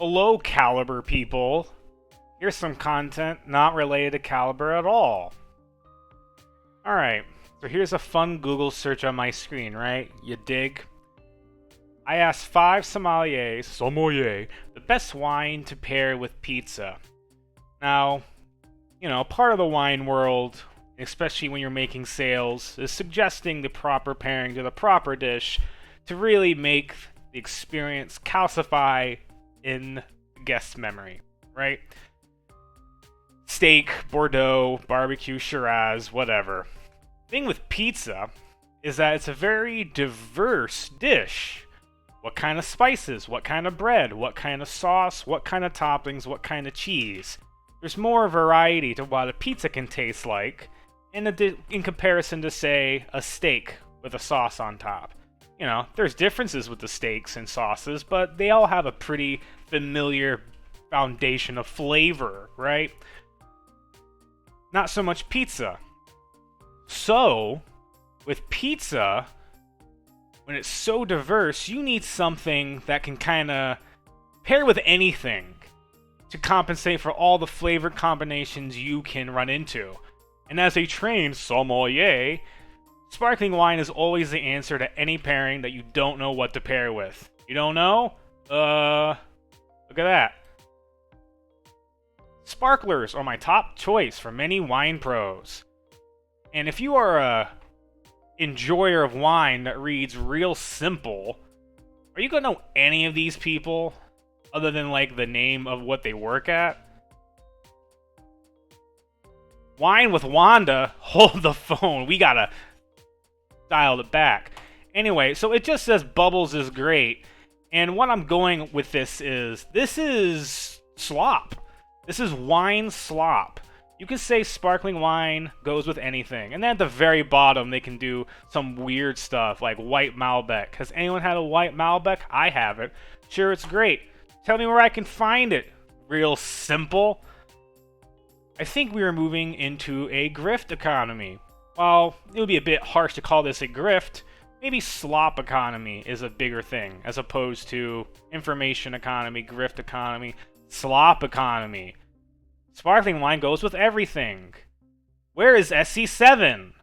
Hello, Calibur people. Here's some content not related to Calibur at all. Alright, so here's a fun Google search on my screen, right? You dig? I asked 5 sommeliers, the best wine to pair with pizza. Now, you know, part of the wine world, especially when you're making sales, is suggesting the proper pairing to the proper dish to really make the experience calcify in the guest's memory, right? Steak, Bordeaux, barbecue, Shiraz, whatever. The thing with pizza is that it's a very diverse dish. What kind of spices, what kind of bread, what kind of sauce, what kind of toppings, what kind of cheese. There's more variety to what a pizza can taste like in comparison to, say, a steak with a sauce on top. You know, there's differences with the steaks and sauces, but they all have a pretty familiar foundation of flavor, right? Not so much pizza. So, with pizza, when it's so diverse, you need something that can kind of pair with anything to compensate for all the flavor combinations you can run into. And as a trained sommelier, sparkling wine is always the answer to any pairing that you don't know what to pair with. You don't know? Look at that. Sparklers are my top choice for many wine pros. And if you are a enjoyer of wine that reads real simple, are you gonna know any of these people other than like the name of what they work at? Wine with Wanda, hold the phone. We gotta dial it back. Anyway, so it just says bubbles is great. And what I'm going with this is slop. This is wine slop. You can say sparkling wine goes with anything. And then at the very bottom, they can do some weird stuff like white Malbec. Has anyone had a white Malbec? I haven't. Sure, it's great. Tell me where I can find it. Real simple. I think we are moving into a grift economy. While it would be a bit harsh to call this a grift, maybe slop economy is a bigger thing, as opposed to information economy, grift economy, slop economy. Sparkling wine goes with everything. Where is SC7?